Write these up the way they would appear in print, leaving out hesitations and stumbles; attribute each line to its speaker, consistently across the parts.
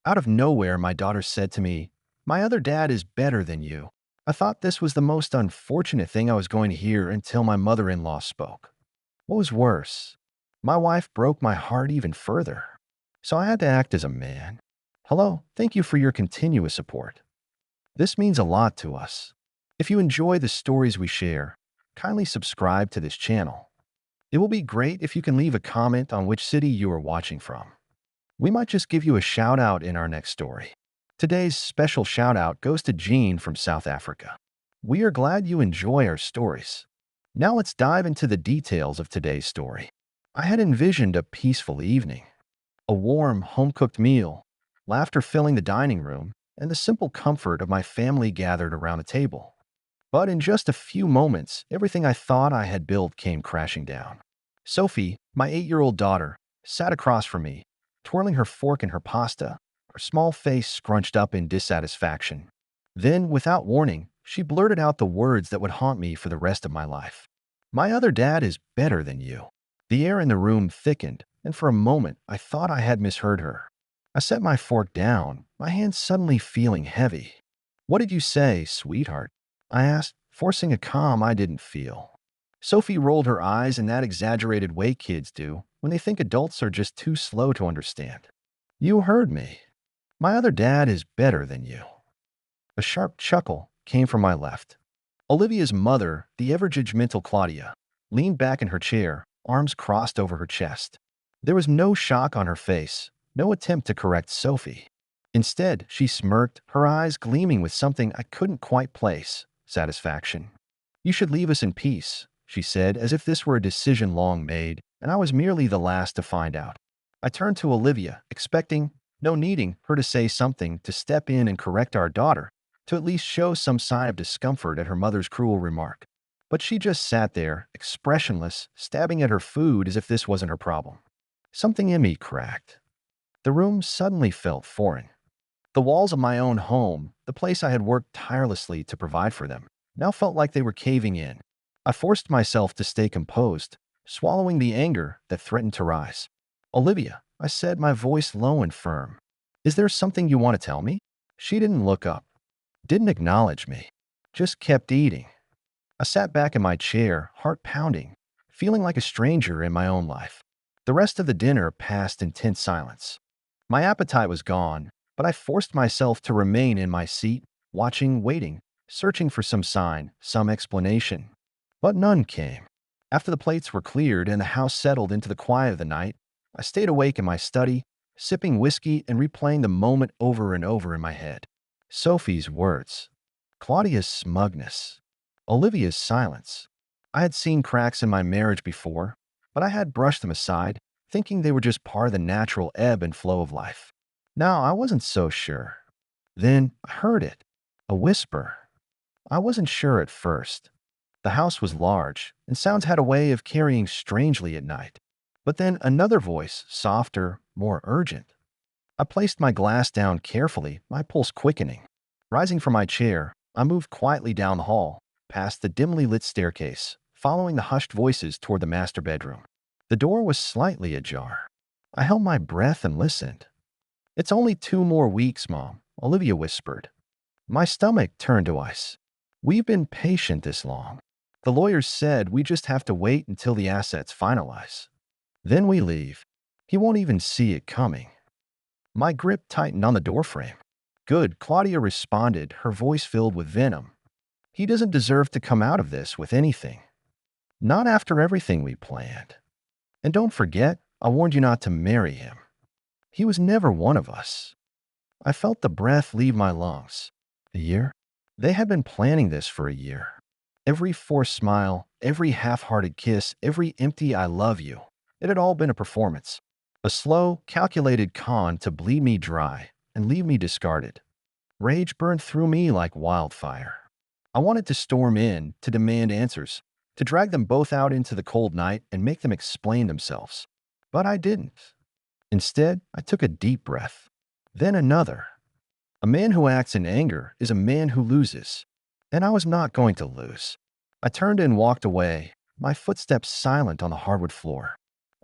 Speaker 1: Out of nowhere, my daughter said to me, "My other dad is better than you." I thought this was the most unfortunate thing I was going to hear until my mother-in-law spoke. What was worse? My wife broke my heart even further. So I had to act as a man. Hello, thank you for your continuous support. This means a lot to us. If you enjoy the stories we share, kindly subscribe to this channel. It will be great if you can leave a comment on which city you are watching from. We might just give you a shout out in our next story. Today's special shout out goes to Jean from South Africa. We are glad you enjoy our stories. Now let's dive into the details of today's story. I had envisioned a peaceful evening, a warm, home-cooked meal, laughter filling the dining room, and the simple comfort of my family gathered around a table. But in just a few moments, everything I thought I had built came crashing down. Sophie, my 8-year-old daughter, sat across from me, twirling her fork in her pasta, her small face scrunched up in dissatisfaction. Then, without warning, she blurted out the words that would haunt me for the rest of my life. "My other dad is better than you." The air in the room thickened, and for a moment I thought I had misheard her. I set my fork down, my hands suddenly feeling heavy. "What did you say, sweetheart?" I asked, forcing a calm I didn't feel. Sophie rolled her eyes in that exaggerated way kids do when they think adults are just too slow to understand. "You heard me. My other dad is better than you." A sharp chuckle came from my left. Olivia's mother, the ever-judgmental Claudia, leaned back in her chair, arms crossed over her chest. There was no shock on her face, no attempt to correct Sophie. Instead, she smirked, her eyes gleaming with something I couldn't quite place: satisfaction. "You should leave us in peace," she said, as if this were a decision long made, and I was merely the last to find out. I turned to Olivia, expecting, no needing her to say something, to step in and correct our daughter, to at least show some sign of discomfort at her mother's cruel remark. But she just sat there, expressionless, stabbing at her food as if this wasn't her problem. Something in me cracked. The room suddenly felt foreign. The walls of my own home, the place I had worked tirelessly to provide for them, now felt like they were caving in. I forced myself to stay composed, swallowing the anger that threatened to rise. "Olivia," I said, my voice low and firm, "is there something you want to tell me?" She didn't look up, didn't acknowledge me, just kept eating. I sat back in my chair, heart pounding, feeling like a stranger in my own life. The rest of the dinner passed in tense silence. My appetite was gone, but I forced myself to remain in my seat, watching, waiting, searching for some sign, some explanation. But none came. After the plates were cleared and the house settled into the quiet of the night, I stayed awake in my study, sipping whiskey and replaying the moment over and over in my head. Sophie's words, Claudia's smugness, Olivia's silence. I had seen cracks in my marriage before, but I had brushed them aside, thinking they were just part of the natural ebb and flow of life. Now I wasn't so sure. Then I heard it, a whisper. I wasn't sure at first. The house was large, and sounds had a way of carrying strangely at night. But then another voice, softer, more urgent. I placed my glass down carefully, my pulse quickening. Rising from my chair, I moved quietly down the hall, past the dimly lit staircase, following the hushed voices toward the master bedroom. The door was slightly ajar. I held my breath and listened. "It's only 2 more weeks, Mom," Olivia whispered. My stomach turned to ice. "We've been patient this long. The lawyers said we just have to wait until the assets finalize. Then we leave. He won't even see it coming." My grip tightened on the doorframe. "Good," Claudia responded, her voice filled with venom. "He doesn't deserve to come out of this with anything. Not after everything we planned. And don't forget, I warned you not to marry him. He was never one of us." I felt the breath leave my lungs. A year? They had been planning this for a year. Every forced smile, every half-hearted kiss, every empty "I love you." It had all been a performance. A slow, calculated con to bleed me dry and leave me discarded. Rage burned through me like wildfire. I wanted to storm in, to demand answers, to drag them both out into the cold night and make them explain themselves. But I didn't. Instead, I took a deep breath. Then another. A man who acts in anger is a man who loses. And I was not going to lose. I turned and walked away, my footsteps silent on the hardwood floor.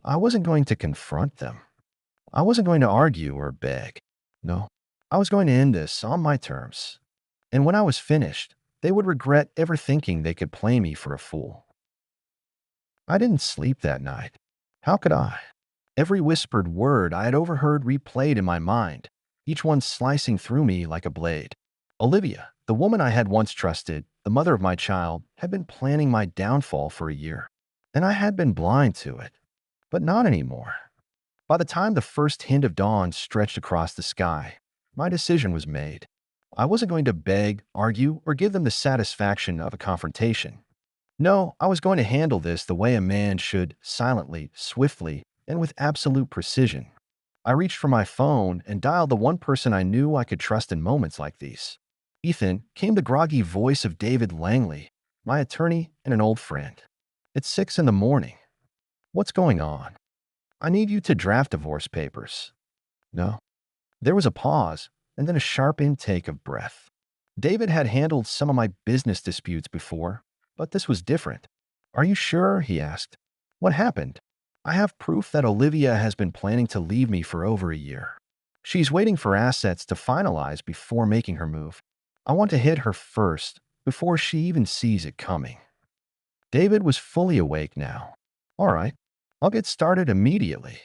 Speaker 1: I wasn't going to confront them. I wasn't going to argue or beg. No. I was going to end this on my terms. And when I was finished, they would regret ever thinking they could play me for a fool. I didn't sleep that night. How could I? Every whispered word I had overheard replayed in my mind, each one slicing through me like a blade. Olivia, the woman I had once trusted, the mother of my child, had been planning my downfall for a year. And I had been blind to it. But not anymore. By the time the first hint of dawn stretched across the sky, my decision was made. I wasn't going to beg, argue, or give them the satisfaction of a confrontation. No, I was going to handle this the way a man should, silently, swiftly, and with absolute precision. I reached for my phone and dialed the one person I knew I could trust in moments like these. Ethan, came the groggy voice of David Langley, my attorney and an old friend. It's 6 in the morning. What's going on? I need you to draft divorce papers. No. There was a pause, and then a sharp intake of breath. David had handled some of my business disputes before, but this was different. Are you sure? He asked. What happened? I have proof that Olivia has been planning to leave me for over a year. She's waiting for assets to finalize before making her move. I want to hit her first, before she even sees it coming. David was fully awake now. All right, I'll get started immediately.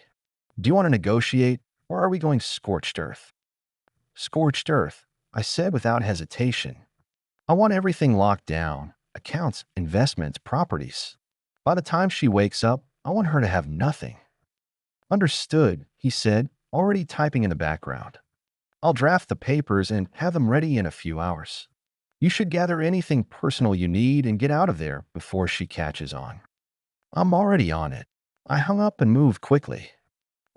Speaker 1: Do you want to negotiate, or are we going scorched earth? Scorched earth, I said without hesitation. I want everything locked down, accounts, investments, properties. By the time she wakes up, I want her to have nothing. Understood, he said, already typing in the background. I'll draft the papers and have them ready in a few hours. You should gather anything personal you need and get out of there before she catches on. I'm already on it. I hung up and moved quickly.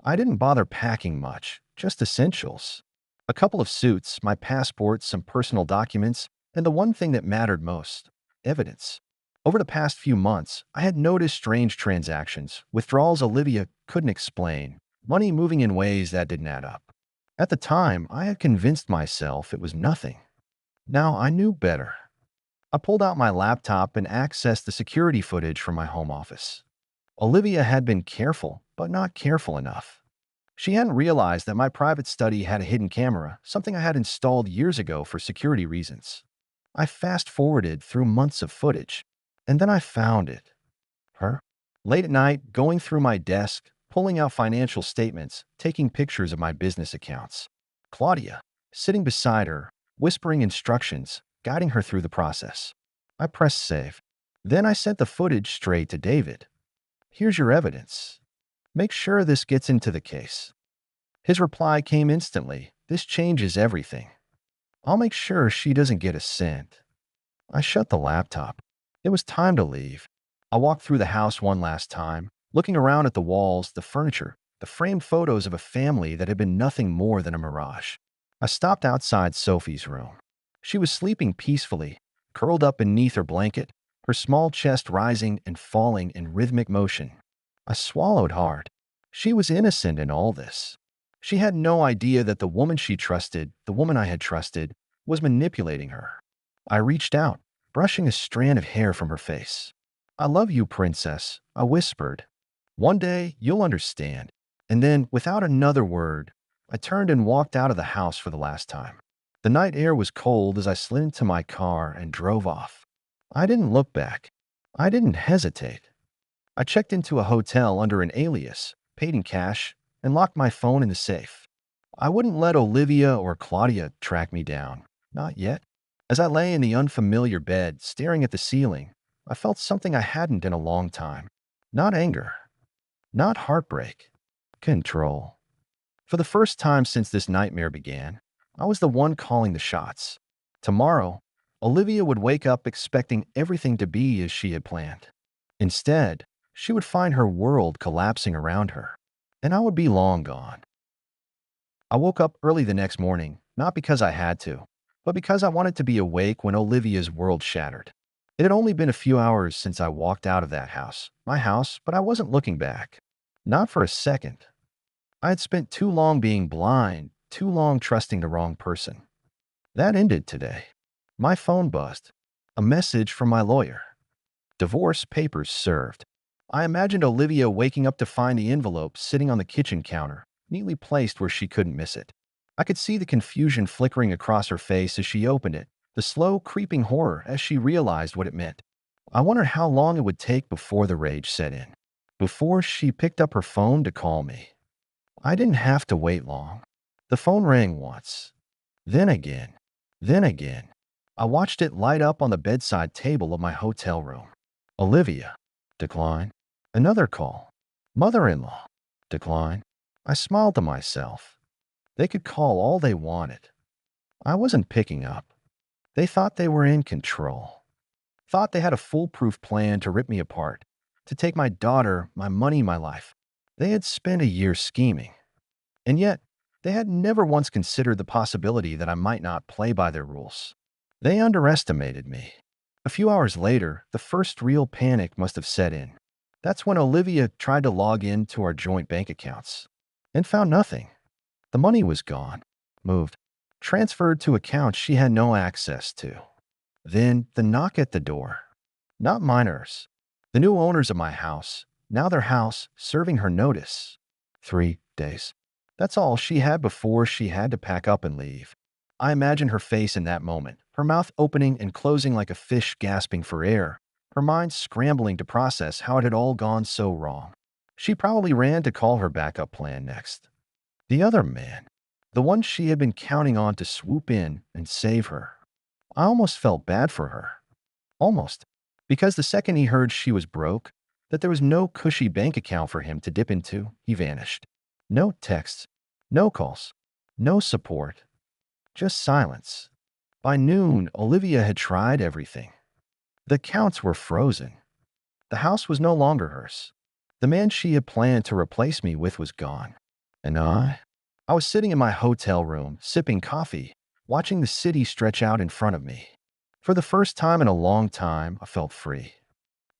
Speaker 1: I didn't bother packing much, just essentials. A couple of suits, my passport, some personal documents, and the one thing that mattered most, evidence. Over the past few months, I had noticed strange transactions, withdrawals Olivia couldn't explain, money moving in ways that didn't add up. At the time, I had convinced myself it was nothing. Now I knew better. I pulled out my laptop and accessed the security footage from my home office. Olivia had been careful, but not careful enough. She hadn't realized that my private study had a hidden camera, something I had installed years ago for security reasons. I fast-forwarded through months of footage, and then I found it. Her. Late at night, going through my desk, pulling out financial statements, taking pictures of my business accounts. Claudia, sitting beside her, whispering instructions, guiding her through the process. I pressed save. Then I sent the footage straight to David. Here's your evidence. Make sure this gets into the case. His reply came instantly. This changes everything. I'll make sure she doesn't get a cent. I shut the laptop. It was time to leave. I walked through the house one last time, looking around at the walls, the furniture, the framed photos of a family that had been nothing more than a mirage. I stopped outside Sophie's room. She was sleeping peacefully, curled up beneath her blanket, her small chest rising and falling in rhythmic motion. I swallowed hard. She was innocent in all this. She had no idea that the woman she trusted, the woman I had trusted, was manipulating her. I reached out, brushing a strand of hair from her face. I love you, princess, I whispered. One day, you'll understand. And then, without another word, I turned and walked out of the house for the last time. The night air was cold as I slid into my car and drove off. I didn't look back. I didn't hesitate. I checked into a hotel under an alias, paid in cash, and locked my phone in the safe. I wouldn't let Olivia or Claudia track me down. Not yet. As I lay in the unfamiliar bed, staring at the ceiling, I felt something I hadn't in a long time. Not anger. Not heartbreak. Control. For the first time since this nightmare began, I was the one calling the shots. Tomorrow, Olivia would wake up expecting everything to be as she had planned. Instead, she would find her world collapsing around her, and I would be long gone. I woke up early the next morning, not because I had to, but because I wanted to be awake when Olivia's world shattered. It had only been a few hours since I walked out of that house, my house, but I wasn't looking back. Not for a second. I had spent too long being blind, too long trusting the wrong person. That ended today. My phone buzzed. A message from my lawyer. Divorce papers served. I imagined Olivia waking up to find the envelope sitting on the kitchen counter, neatly placed where she couldn't miss it. I could see the confusion flickering across her face as she opened it, the slow, creeping horror as she realized what it meant. I wondered how long it would take before the rage set in, before she picked up her phone to call me. I didn't have to wait long. The phone rang once, then again, then again. I watched it light up on the bedside table of my hotel room. Olivia. Decline. Another call. Mother-in-law. Decline. I smiled to myself. They could call all they wanted. I wasn't picking up. They thought they were in control. Thought they had a foolproof plan to rip me apart, to take my daughter, my money, my life. They had spent a year scheming. And yet, they had never once considered the possibility that I might not play by their rules. They underestimated me. A few hours later, the first real panic must have set in. That's when Olivia tried to log in to our joint bank accounts and found nothing. The money was gone, moved, transferred to accounts she had no access to. Then the knock at the door. Not minors. The new owners of my house. Now their house serving her notice. 3 days. That's all she had before she had to pack up and leave. I imagine her face in that moment, her mouth opening and closing like a fish gasping for air, her mind scrambling to process how it had all gone so wrong. She probably ran to call her backup plan next. The other man, the one she had been counting on to swoop in and save her. I almost felt bad for her. Almost. Because the second he heard she was broke, that there was no cushy bank account for him to dip into, he vanished. No texts, no calls, no support, just silence. By noon, Olivia had tried everything. The accounts were frozen. The house was no longer hers. The man she had planned to replace me with was gone. And I was sitting in my hotel room, sipping coffee, watching the city stretch out in front of me. For the first time in a long time, I felt free.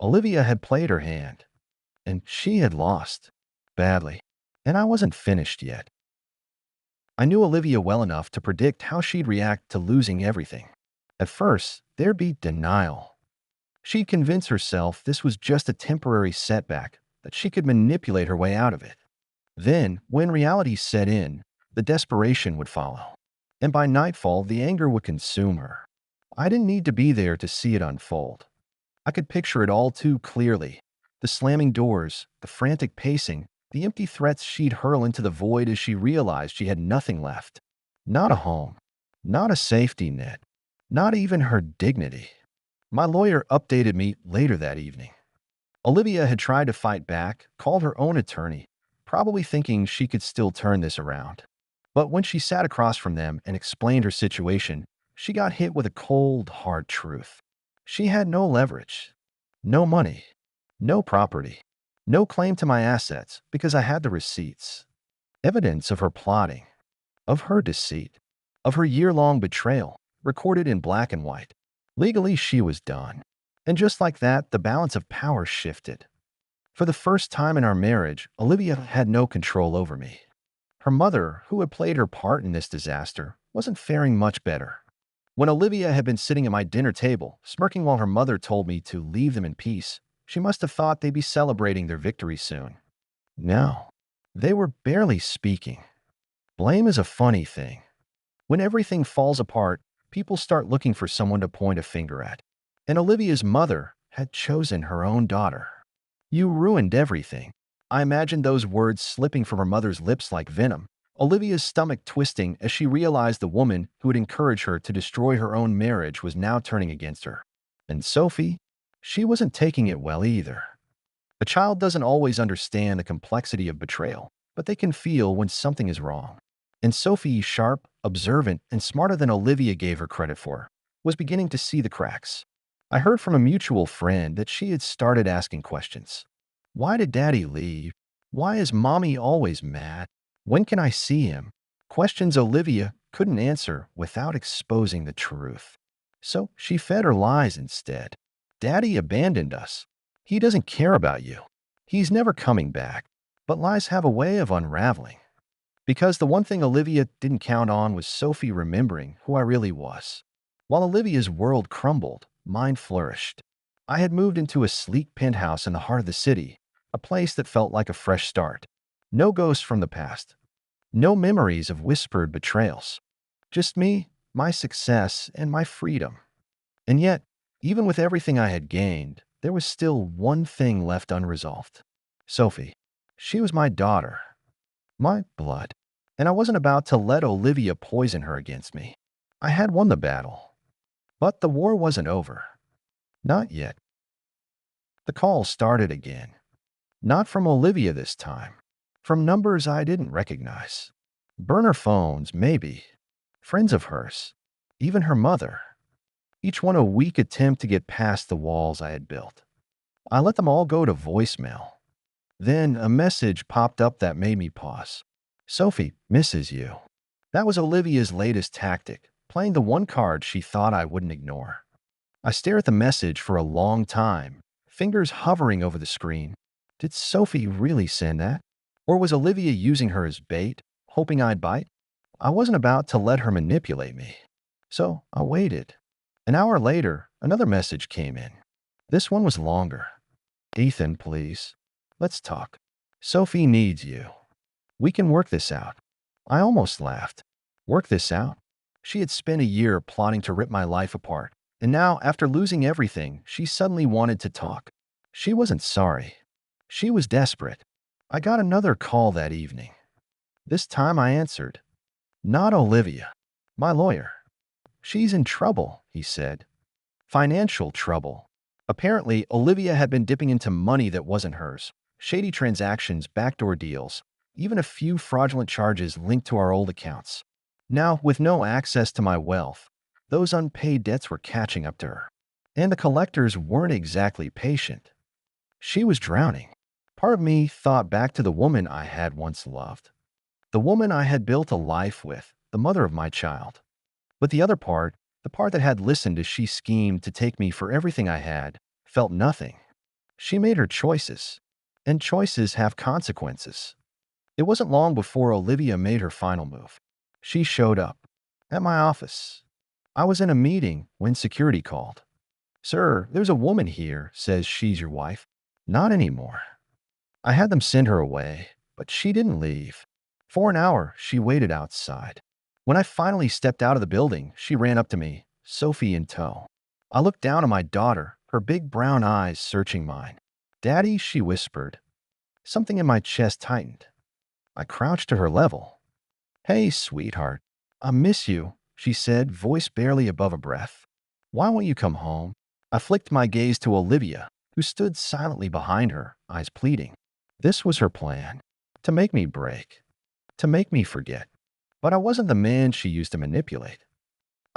Speaker 1: Olivia had played her hand, and she had lost. Badly. And I wasn't finished yet. I knew Olivia well enough to predict how she'd react to losing everything. At first, there'd be denial. She'd convince herself this was just a temporary setback, that she could manipulate her way out of it. Then, when reality set in, the desperation would follow. And by nightfall, the anger would consume her. I didn't need to be there to see it unfold. I could picture it all too clearly. The slamming doors, the frantic pacing, the empty threats she'd hurl into the void as she realized she had nothing left. Not a home, not a safety net, not even her dignity. My lawyer updated me later that evening. Olivia had tried to fight back, called her own attorney, probably thinking she could still turn this around. But when she sat across from them and explained her situation, she got hit with a cold, hard truth. She had no leverage, no money, no property, no claim to my assets because I had the receipts. Evidence of her plotting, of her deceit, of her year-long betrayal, recorded in black and white. Legally, she was done. And just like that, the balance of power shifted. For the first time in our marriage, Olivia had no control over me. Her mother, who had played her part in this disaster, wasn't faring much better. When Olivia had been sitting at my dinner table, smirking while her mother told me to leave them in peace, she must have thought they'd be celebrating their victory soon. No, they were barely speaking. Blame is a funny thing. When everything falls apart, people start looking for someone to point a finger at. And Olivia's mother had chosen her own daughter. You ruined everything. I imagined those words slipping from her mother's lips like venom, Olivia's stomach twisting as she realized the woman who had encouraged her to destroy her own marriage was now turning against her. And Sophie, she wasn't taking it well either. A child doesn't always understand the complexity of betrayal, but they can feel when something is wrong. And Sophie, sharp, observant, and smarter than Olivia gave her credit for, was beginning to see the cracks. I heard from a mutual friend that she had started asking questions. Why did Daddy leave? Why is Mommy always mad? When can I see him? Questions Olivia couldn't answer without exposing the truth. So she fed her lies instead. Daddy abandoned us. He doesn't care about you. He's never coming back. But lies have a way of unraveling. Because the one thing Olivia didn't count on was Sophie remembering who I really was. While Olivia's world crumbled, mine flourished. I had moved into a sleek penthouse in the heart of the city, a place that felt like a fresh start. No ghosts from the past. No memories of whispered betrayals. Just me, my success, and my freedom. And yet, even with everything I had gained, there was still one thing left unresolved. Sophie. She was my daughter, my blood, and I wasn't about to let Olivia poison her against me. I had won the battle, but the war wasn't over. Not yet. The call started again. Not from Olivia this time. From numbers I didn't recognize. Burner phones, maybe. Friends of hers. Even her mother. Each one a weak attempt to get past the walls I had built. I let them all go to voicemail. Then a message popped up that made me pause. Sophie misses you. That was Olivia's latest tactic, playing the one card she thought I wouldn't ignore. I stared at the message for a long time, fingers hovering over the screen. Did Sophie really send that? Or was Olivia using her as bait, hoping I'd bite? I wasn't about to let her manipulate me. So I waited. An hour later, another message came in. This one was longer. Ethan, please. Let's talk. Sophie needs you. We can work this out. I almost laughed. Work this out? She had spent a year plotting to rip my life apart, and now, after losing everything, she suddenly wanted to talk. She wasn't sorry. She was desperate. I got another call that evening. This time I answered. Not Olivia. My lawyer. She's in trouble, he said. Financial trouble. Apparently, Olivia had been dipping into money that wasn't hers. Shady transactions, backdoor deals, even a few fraudulent charges linked to our old accounts. Now, with no access to my wealth, those unpaid debts were catching up to her. And the collectors weren't exactly patient. She was drowning. Part of me thought back to the woman I had once loved. The woman I had built a life with, the mother of my child. But the other part, the part that had listened as she schemed to take me for everything I had, felt nothing. She made her choices, and choices have consequences. It wasn't long before Olivia made her final move. She showed up at my office. I was in a meeting when security called. Sir, there's a woman here, says she's your wife. Not anymore. I had them send her away, but she didn't leave. For an hour, she waited outside. When I finally stepped out of the building, she ran up to me, Sophie in tow. I looked down at my daughter, her big brown eyes searching mine. Daddy, she whispered. Something in my chest tightened. I crouched to her level. Hey, sweetheart. I miss you, she said, voice barely above a breath. Why won't you come home? I flicked my gaze to Olivia, who stood silently behind her, eyes pleading. This was her plan. To make me break. To make me forget. But I wasn't the man she used to manipulate.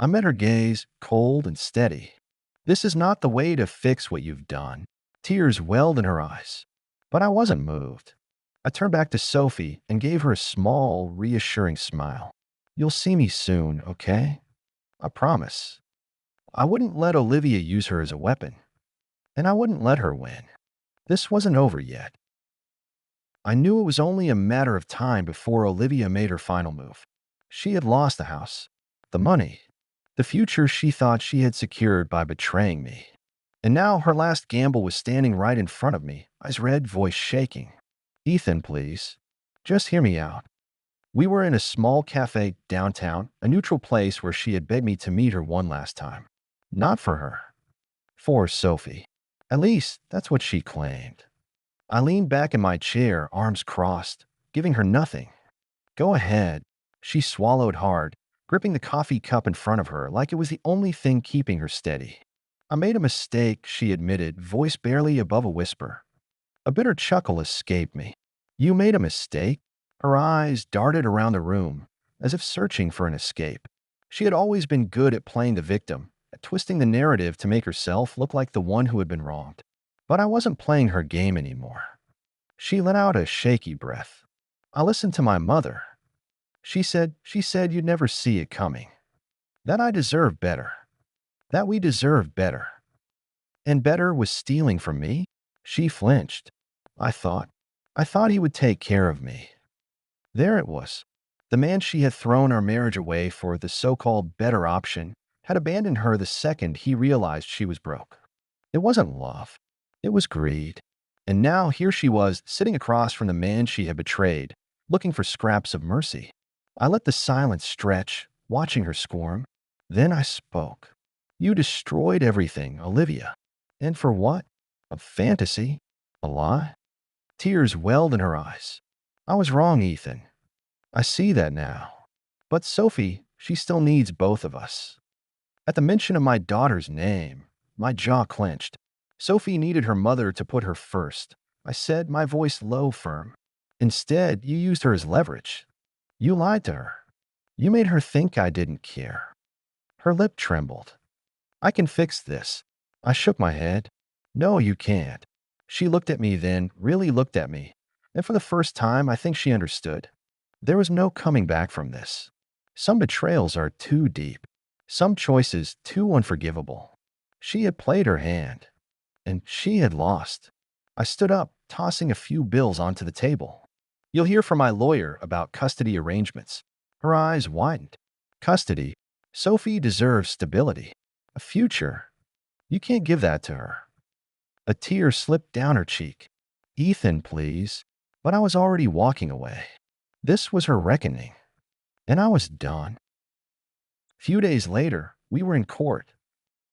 Speaker 1: I met her gaze, cold and steady. This is not the way to fix what you've done. Tears welled in her eyes. But I wasn't moved. I turned back to Sophie and gave her a small, reassuring smile. You'll see me soon, okay? I promise. I wouldn't let Olivia use her as a weapon. And I wouldn't let her win. This wasn't over yet. I knew it was only a matter of time before Olivia made her final move. She had lost the house, the money, the future she thought she had secured by betraying me. And now her last gamble was standing right in front of me, eyes red, voice shaking. Ethan, please. Just hear me out. We were in a small cafe downtown, a neutral place where she had begged me to meet her one last time. Not for her. For Sophie. At least, that's what she claimed. I leaned back in my chair, arms crossed, giving her nothing. Go ahead. She swallowed hard, gripping the coffee cup in front of her like it was the only thing keeping her steady. I made a mistake, she admitted, voice barely above a whisper. A bitter chuckle escaped me. You made a mistake? Her eyes darted around the room, as if searching for an escape. She had always been good at playing the victim, at twisting the narrative to make herself look like the one who had been wronged. But I wasn't playing her game anymore. She let out a shaky breath. I listened to my mother. She said you'd never see it coming. That I deserved better. That we deserved better. And better was stealing from me? She flinched. I thought he would take care of me. There it was. The man she had thrown our marriage away for the so-called better option had abandoned her the second he realized she was broke. It wasn't love. It was greed. And now here she was, sitting across from the man she had betrayed, looking for scraps of mercy. I let the silence stretch, watching her squirm. Then I spoke. You destroyed everything, Olivia. And for what? A fantasy? A lie? Tears welled in her eyes. I was wrong, Ethan. I see that now. But Sophie, she still needs both of us. At the mention of my daughter's name, my jaw clenched. Sophie needed her mother to put her first. I said, my voice low, firm. Instead, you used her as leverage. You lied to her. You made her think I didn't care. Her lip trembled. I can fix this. I shook my head. No, you can't. She looked at me then, really looked at me. And for the first time, I think she understood. There was no coming back from this. Some betrayals are too deep. Some choices too unforgivable. She had played her hand. And she had lost. I stood up, tossing a few bills onto the table. You'll hear from my lawyer about custody arrangements. Her eyes widened. Custody? Sophie deserves stability. A future. You can't give that to her. A tear slipped down her cheek. Ethan, please. But I was already walking away. This was her reckoning. And I was done. Few days later, we were in court.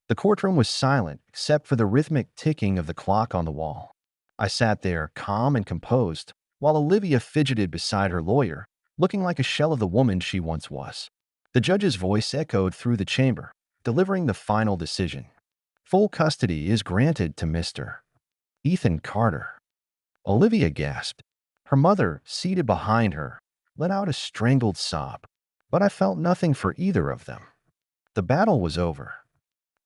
Speaker 1: The courtroom was silent except for the rhythmic ticking of the clock on the wall. I sat there, calm and composed, while Olivia fidgeted beside her lawyer, looking like a shell of the woman she once was. The judge's voice echoed through the chamber, delivering the final decision. Full custody is granted to Mr. Ethan Carter. Olivia gasped. Her mother, seated behind her, let out a strangled sob, but I felt nothing for either of them. The battle was over,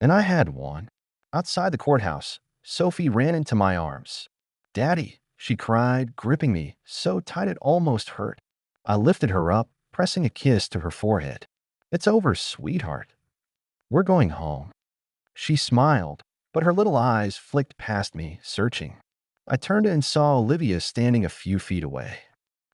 Speaker 1: and I had won. Outside the courthouse, Sophie ran into my arms. Daddy, she cried, gripping me so tight it almost hurt. I lifted her up, pressing a kiss to her forehead. It's over, sweetheart. We're going home. She smiled, but her little eyes flicked past me, searching. I turned and saw Olivia standing a few feet away.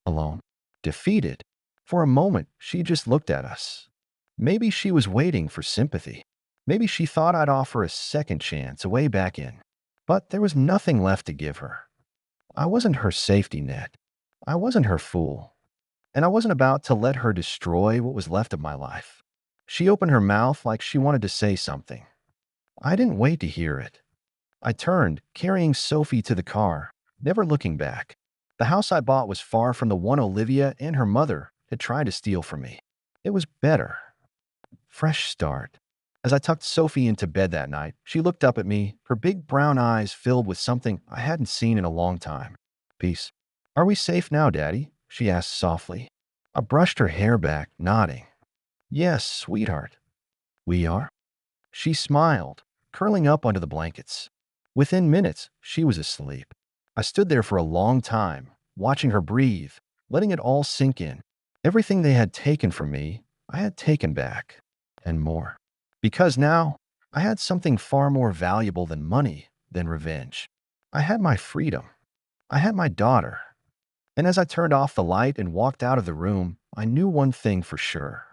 Speaker 1: Alone. Defeated. For a moment, she just looked at us. Maybe she was waiting for sympathy. Maybe she thought I'd offer a second chance, a way back in. But there was nothing left to give her. I wasn't her safety net. I wasn't her fool. And I wasn't about to let her destroy what was left of my life. She opened her mouth like she wanted to say something. I didn't wait to hear it. I turned, carrying Sophie to the car, never looking back. The house I bought was far from the one Olivia and her mother had tried to steal from me. It was better. Fresh start. As I tucked Sophie into bed that night, she looked up at me, her big brown eyes filled with something I hadn't seen in a long time. Peace. Are we safe now, Daddy? She asked softly. I brushed her hair back, nodding. Yes, sweetheart. We are? She smiled, curling up under the blankets. Within minutes, she was asleep. I stood there for a long time, watching her breathe, letting it all sink in. Everything they had taken from me, I had taken back, and more. Because now, I had something far more valuable than money, than revenge. I had my freedom. I had my daughter. And as I turned off the light and walked out of the room, I knew one thing for sure.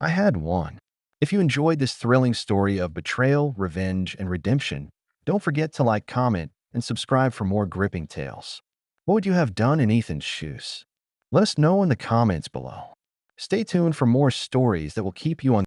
Speaker 1: I had won. If you enjoyed this thrilling story of betrayal, revenge, and redemption, don't forget to like, comment, and subscribe for more gripping tales. What would you have done in Ethan's shoes? Let us know in the comments below. Stay tuned for more stories that will keep you on